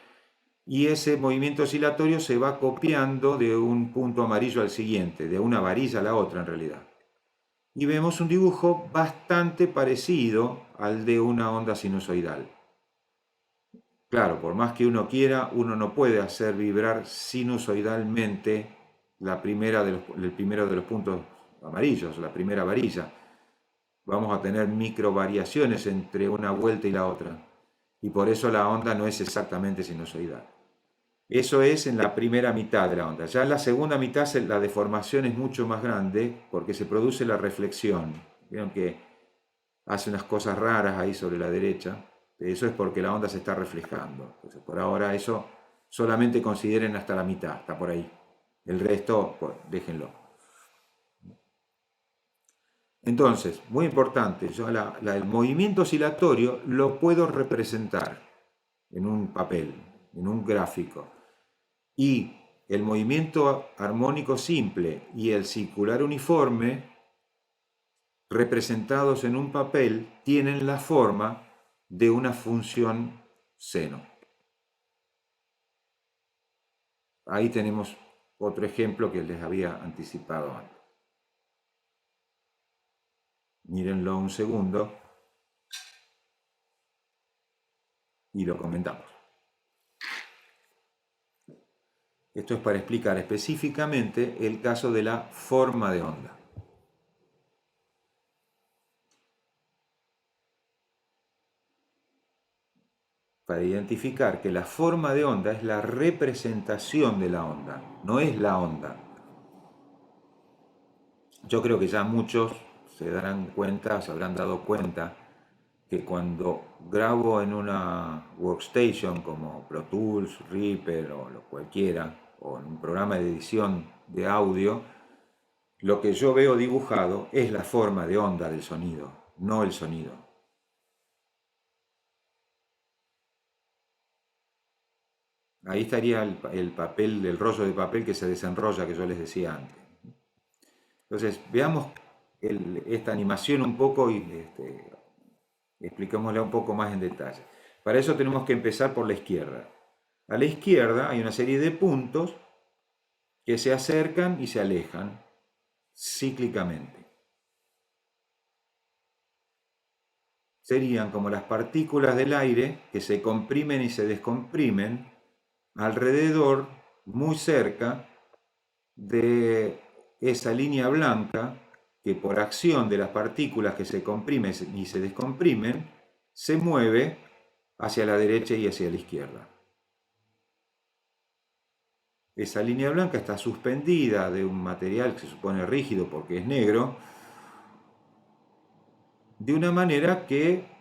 y ese movimiento oscilatorio se va copiando de un punto amarillo al siguiente, de una varilla a la otra en realidad. Y vemos un dibujo bastante parecido al de una onda sinusoidal. Claro, por más que uno quiera, uno no puede hacer vibrar sinusoidalmente el primero de los puntos amarillos, la primera varilla. Vamos a tener micro variaciones entre una vuelta y la otra. Y por eso la onda no es exactamente sinusoidal. Eso es en la primera mitad de la onda. Ya en la segunda mitad la deformación es mucho más grande porque se produce la reflexión. Vieron que hace unas cosas raras ahí sobre la derecha. Eso es porque la onda se está reflejando. Entonces, por ahora eso solamente consideren hasta la mitad, está por ahí. El resto, pues, déjenlo. Entonces, muy importante, yo el movimiento oscilatorio lo puedo representar en un papel, en un gráfico. Y el movimiento armónico simple y el circular uniforme, representados en un papel, tienen la forma de una función seno. Ahí tenemos otro ejemplo que les había anticipado antes. Mírenlo un segundo y lo comentamos. Esto es para explicar específicamente el caso de la forma de onda. Para identificar que la forma de onda es la representación de la onda, no es la onda. Yo creo que ya muchos se darán cuenta, se habrán dado cuenta que cuando grabo en una workstation como Pro Tools, Reaper o lo cualquiera, o en un programa de edición de audio, lo que yo veo dibujado es la forma de onda del sonido, no el sonido. Ahí estaría el papel, el rollo de papel que se desenrolla que yo les decía antes. Entonces, veamos esta animación un poco y expliquémosla un poco más en detalle. Para eso tenemos que empezar por la izquierda. A la izquierda hay una serie de puntos que se acercan y se alejan cíclicamente. Serían como las partículas del aire que se comprimen y se descomprimen alrededor, muy cerca de esa línea blanca que por acción de las partículas que se comprimen y se descomprimen, se mueve hacia la derecha y hacia la izquierda. Esa línea blanca está suspendida de un material que se supone rígido porque es negro, de una manera que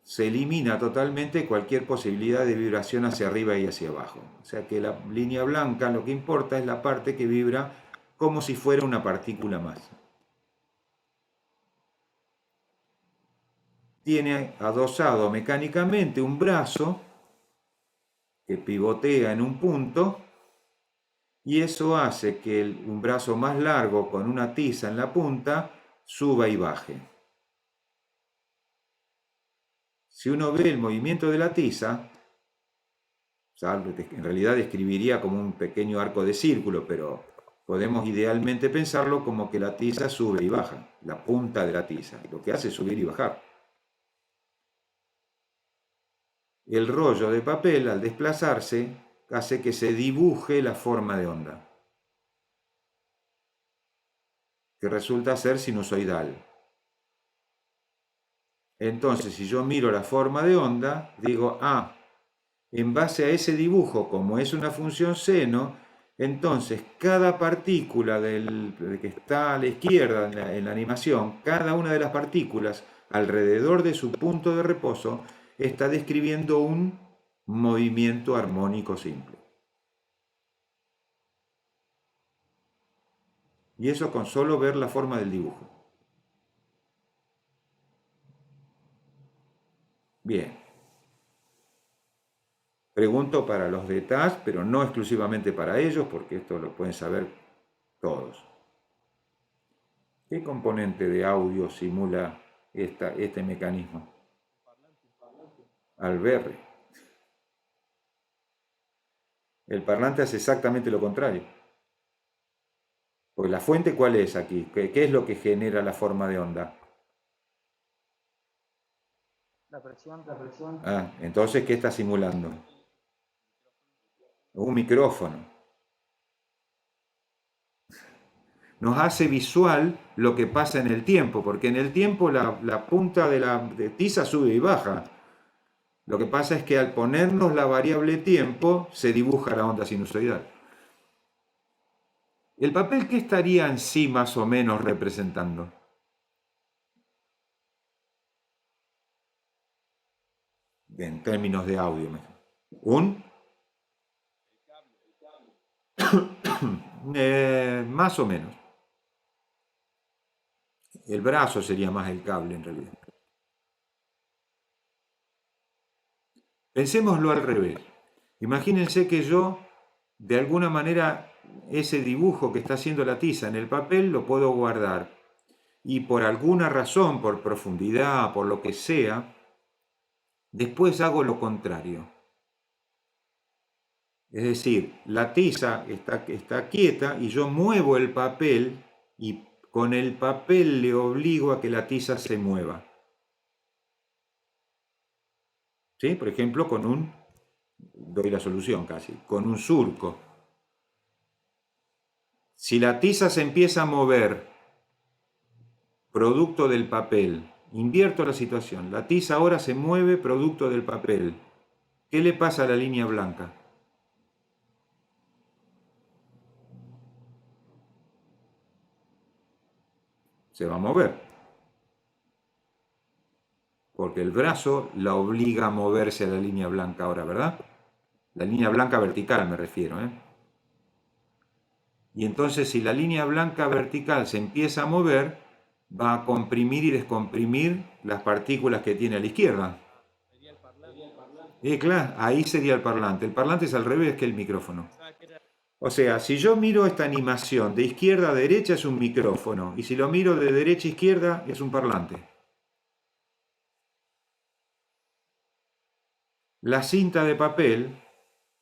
se elimina totalmente cualquier posibilidad de vibración hacia arriba y hacia abajo. O sea que la línea blanca lo que importa es la parte que vibra como si fuera una partícula más. Tiene adosado mecánicamente un brazo que pivotea en un punto y eso hace que un brazo más largo con una tiza en la punta suba y baje. Si uno ve el movimiento de la tiza, en realidad describiría como un pequeño arco de círculo, pero podemos idealmente pensarlo como que la tiza sube y baja, la punta de la tiza, lo que hace es subir y bajar. El rollo de papel, al desplazarse, hace que se dibuje la forma de onda, que resulta ser sinusoidal. Entonces, si yo miro la forma de onda, digo, en base a ese dibujo, como es una función seno, entonces cada partícula que está a la izquierda en la animación, cada una de las partículas alrededor de su punto de reposo, está describiendo un movimiento armónico simple. Y eso con solo ver la forma del dibujo. Bien. Pregunto para los de TAS, pero no exclusivamente para ellos, porque esto lo pueden saber todos. ¿Qué componente de audio simula este mecanismo? Alberre. El parlante hace exactamente lo contrario. Porque la fuente, ¿cuál es aquí? ¿Qué es lo que genera la forma de onda? La presión. Entonces, ¿qué está simulando? Un micrófono. Nos hace visual lo que pasa en el tiempo, porque en el tiempo la punta de la tiza sube y baja. Lo que pasa es que al ponernos la variable tiempo, se dibuja la onda sinusoidal. ¿El papel qué estaría en sí más o menos representando? En términos de audio. ¿Un? Más o menos. El brazo sería más el cable en realidad. Pensémoslo al revés. Imagínense que yo, de alguna manera, ese dibujo que está haciendo la tiza en el papel lo puedo guardar. Y por alguna razón, por profundidad, por lo que sea, después hago lo contrario. Es decir, la tiza está quieta y yo muevo el papel y con el papel le obligo a que la tiza se mueva. ¿Sí? Por ejemplo, doy la solución casi, con un surco. Si la tiza se empieza a mover, producto del papel, invierto la situación, la tiza ahora se mueve producto del papel, ¿qué le pasa a la línea blanca? Se va a mover, porque el brazo la obliga a moverse a la línea blanca ahora, ¿verdad? La línea blanca vertical me refiero, ¿eh? Y entonces si la línea blanca vertical se empieza a mover, va a comprimir y descomprimir las partículas que tiene a la izquierda. Claro, ahí sería el parlante. El parlante es al revés que el micrófono. O sea, si yo miro esta animación de izquierda a derecha es un micrófono, y si lo miro de derecha a izquierda es un parlante. La cinta de papel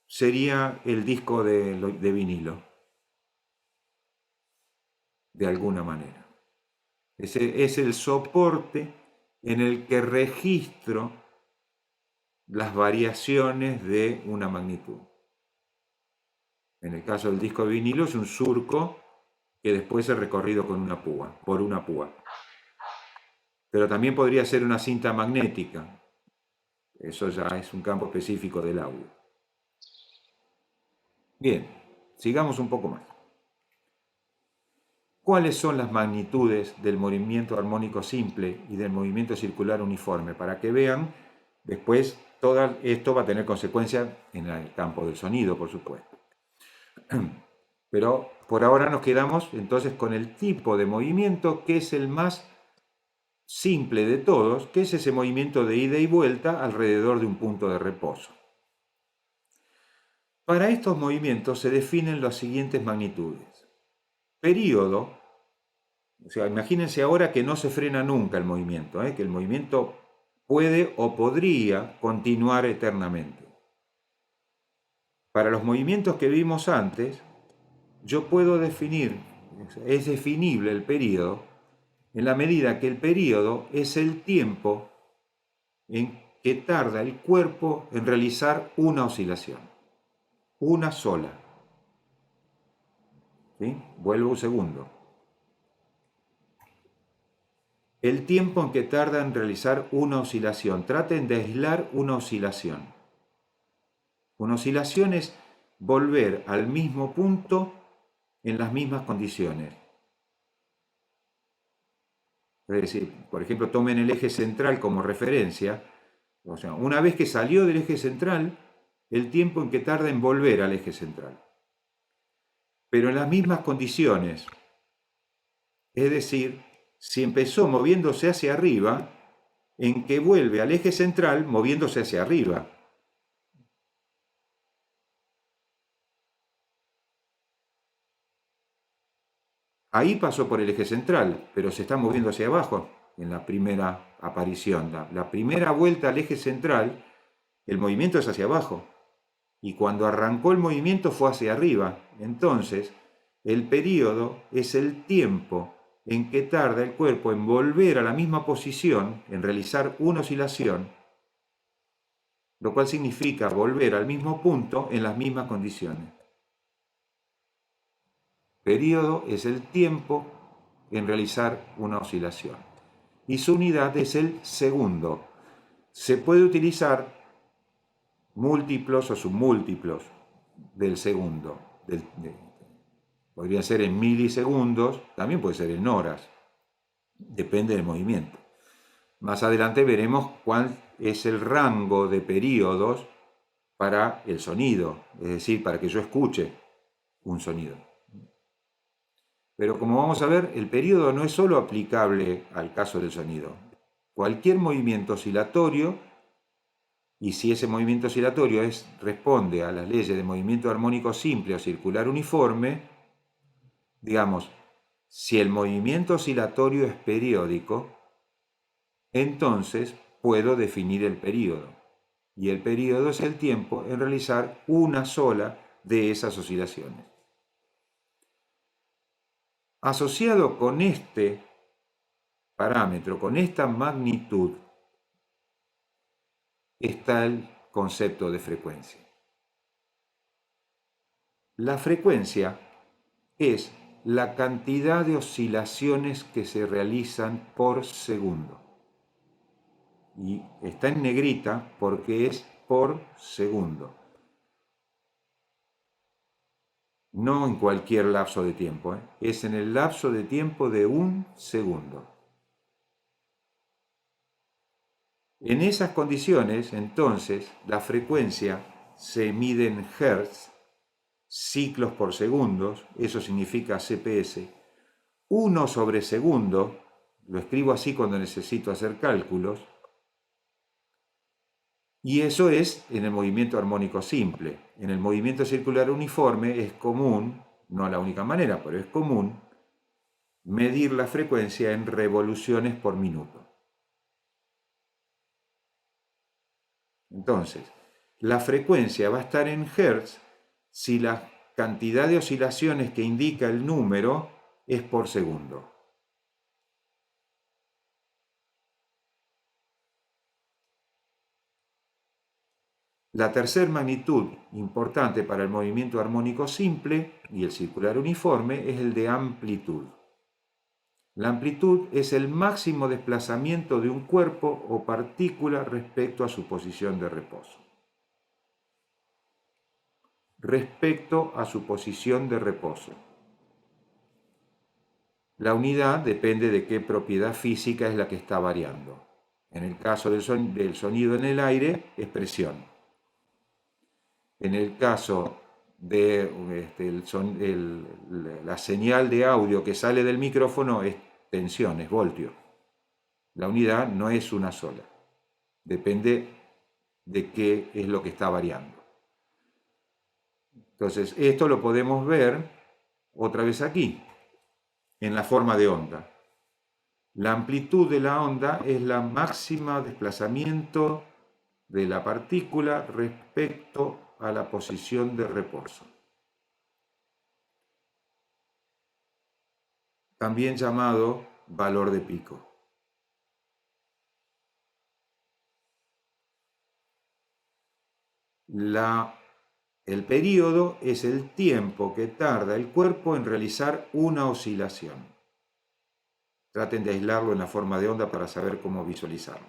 sería el disco de vinilo, de alguna manera. Es el soporte en el que registro las variaciones de una magnitud. En el caso del disco de vinilo es un surco que después es recorrido por una púa. Pero también podría ser una cinta magnética. Eso ya es un campo específico del audio. Bien, sigamos un poco más. ¿Cuáles son las magnitudes del movimiento armónico simple y del movimiento circular uniforme? Para que vean, después todo esto va a tener consecuencias en el campo del sonido, por supuesto. Pero por ahora nos quedamos entonces con el tipo de movimiento que es el más simple de todos, que es ese movimiento de ida y vuelta alrededor de un punto de reposo. Para estos movimientos se definen las siguientes magnitudes. Período, o sea, imagínense ahora que no se frena nunca el movimiento, que el movimiento puede o podría continuar eternamente. Para los movimientos que vimos antes, yo puedo definir, es definible el período, en la medida que el período es el tiempo en que tarda el cuerpo en realizar una oscilación. Una sola. ¿Sí? Vuelvo un segundo. El tiempo en que tarda en realizar una oscilación. Traten de aislar una oscilación. Una oscilación es volver al mismo punto en las mismas condiciones. Es decir, por ejemplo, tomen el eje central como referencia. O sea, una vez que salió del eje central, el tiempo en que tarda en volver al eje central. Pero en las mismas condiciones. Es decir, si empezó moviéndose hacia arriba, en que vuelve al eje central moviéndose hacia arriba. Ahí pasó por el eje central, pero se está moviendo hacia abajo en la primera aparición. La primera vuelta al eje central, el movimiento es hacia abajo. Y cuando arrancó el movimiento fue hacia arriba. Entonces, el período es el tiempo en que tarda el cuerpo en volver a la misma posición, en realizar una oscilación, lo cual significa volver al mismo punto en las mismas condiciones. Período es el tiempo en realizar una oscilación. Y su unidad es el segundo. Se puede utilizar múltiplos o submúltiplos del segundo. Podría ser en milisegundos, también puede ser en horas, depende del movimiento. Más adelante veremos cuál es el rango de periodos para el sonido, es decir, para que yo escuche un sonido. Pero como vamos a ver, el periodo no es solo aplicable al caso del sonido. Cualquier movimiento oscilatorio, y si ese movimiento oscilatorio responde a las leyes de movimiento armónico simple o circular uniforme, digamos, si el movimiento oscilatorio es periódico, entonces puedo definir el periodo. Y el periodo es el tiempo en realizar una sola de esas oscilaciones. Asociado con este parámetro, con esta magnitud, está el concepto de frecuencia. La frecuencia es la cantidad de oscilaciones que se realizan por segundo. Y está en negrita porque es por segundo. No en cualquier lapso de tiempo, es en el lapso de tiempo de un segundo. En esas condiciones, entonces, la frecuencia se mide en hertz, ciclos por segundos, eso significa CPS, 1 sobre segundo, lo escribo así cuando necesito hacer cálculos, y eso es en el movimiento armónico simple. En el movimiento circular uniforme es común, no la única manera, pero es común, medir la frecuencia en revoluciones por minuto. Entonces, la frecuencia va a estar en hertz si la cantidad de oscilaciones que indica el número es por segundo. La tercera magnitud importante para el movimiento armónico simple y el circular uniforme es el de amplitud. La amplitud es el máximo desplazamiento de un cuerpo o partícula respecto a su posición de reposo. Respecto a su posición de reposo. La unidad depende de qué propiedad física es la que está variando. En el caso del sonido en el aire, es presión. En el caso de la señal de audio que sale del micrófono es tensión, es voltio. La unidad no es una sola. Depende de qué es lo que está variando. Entonces, esto lo podemos ver otra vez aquí, en la forma de onda. La amplitud de la onda es la máxima desplazamiento de la partícula respecto a la posición de reposo. También llamado valor de pico. El período es el tiempo que tarda el cuerpo en realizar una oscilación. Traten de aislarlo en la forma de onda para saber cómo visualizarlo.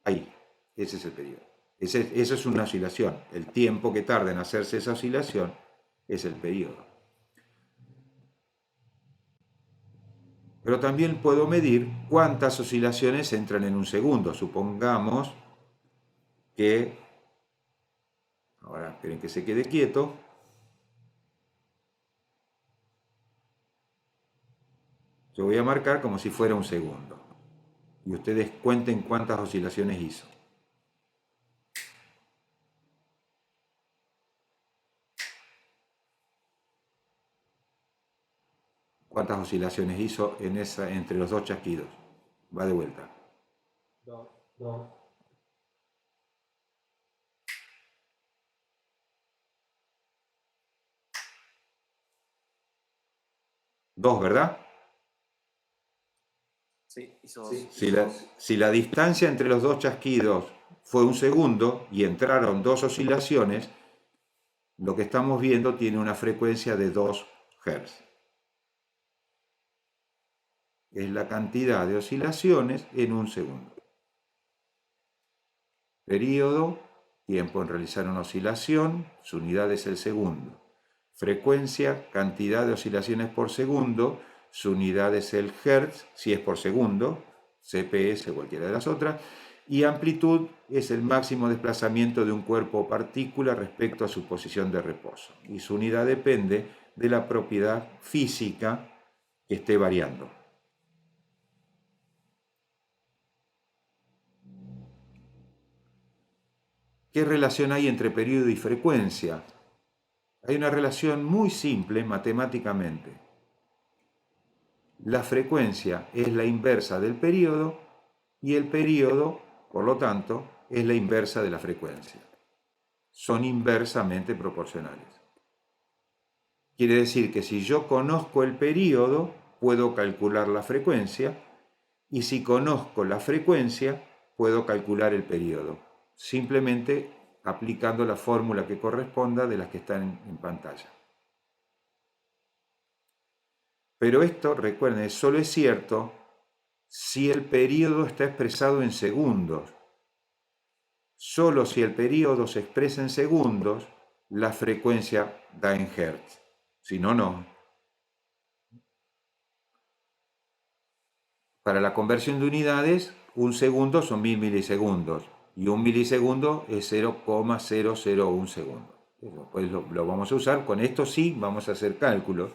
Ahí, ese es el período. Eso es una oscilación. El tiempo que tarda en hacerse esa oscilación es el período. Pero también puedo medir cuántas oscilaciones entran en un segundo. Supongamos que, ahora esperen que se quede quieto, yo voy a marcar como si fuera un segundo. Y ustedes cuenten cuántas oscilaciones hizo. ¿Cuántas oscilaciones hizo entre los dos chasquidos? Va de vuelta. 2. 2, ¿verdad? Sí, hizo 2. Si la distancia entre los dos chasquidos fue un segundo y entraron dos oscilaciones, lo que estamos viendo tiene una frecuencia de 2 Hz. Es la cantidad de oscilaciones en un segundo. Período tiempo en realizar una oscilación, su unidad es el segundo. Frecuencia, cantidad de oscilaciones por segundo, su unidad es el hertz, si es por segundo, CPS o cualquiera de las otras, y amplitud es el máximo desplazamiento de un cuerpo o partícula respecto a su posición de reposo, y su unidad depende de la propiedad física que esté variando. ¿Qué relación hay entre periodo y frecuencia? Hay una relación muy simple matemáticamente. La frecuencia es la inversa del periodo y el periodo, por lo tanto, es la inversa de la frecuencia. Son inversamente proporcionales. Quiere decir que si yo conozco el periodo, puedo calcular la frecuencia, y si conozco la frecuencia, puedo calcular el periodo, simplemente aplicando la fórmula que corresponda de las que están en pantalla. Pero esto, recuerden, solo es cierto si el periodo está expresado en segundos. Solo si el periodo se expresa en segundos, la frecuencia da en hertz. Si no, no. Para la conversión de unidades, un segundo son 1000 milisegundos y un milisegundo es 0,001 segundo. Después lo vamos a usar. Con esto sí vamos a hacer cálculos.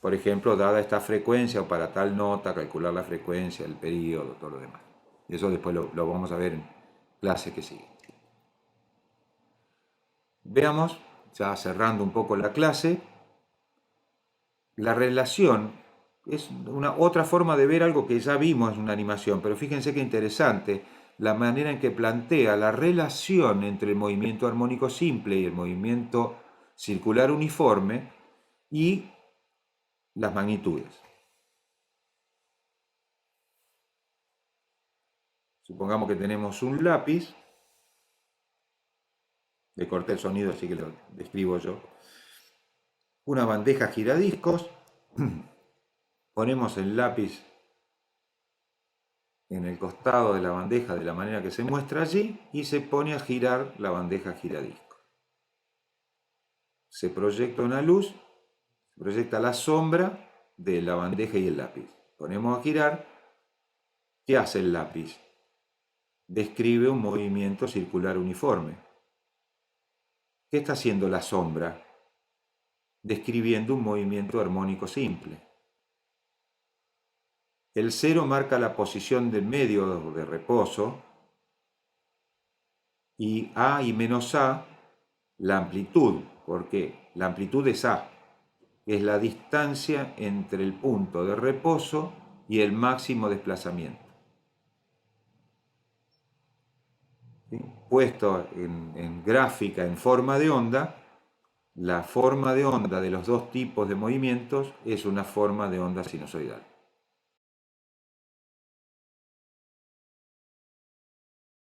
Por ejemplo, dada esta frecuencia o para tal nota, calcular la frecuencia, el periodo, todo lo demás. Eso después lo vamos a ver en clase que sigue. Veamos, ya cerrando un poco la clase, la relación es otra forma de ver algo que ya vimos en una animación, pero fíjense qué interesante la manera en que plantea la relación entre el movimiento armónico simple y el movimiento circular uniforme y las magnitudes. Supongamos que tenemos un lápiz, le corté el sonido así que lo describo yo, una bandeja giradiscos, ponemos el lápiz en el costado de la bandeja de la manera que se muestra allí y se pone a girar la bandeja giradiscos. Se proyecta una luz, se proyecta la sombra de la bandeja y el lápiz. Ponemos a girar. ¿Qué hace el lápiz? Describe un movimiento circular uniforme. ¿Qué está haciendo la sombra? Describiendo un movimiento armónico simple. El 0 marca la posición del medio de reposo y A y menos A la amplitud, porque la amplitud es A, es la distancia entre el punto de reposo y el máximo desplazamiento. ¿Sí? Puesto en gráfica en forma de onda, la forma de onda de los dos tipos de movimientos es una forma de onda sinusoidal.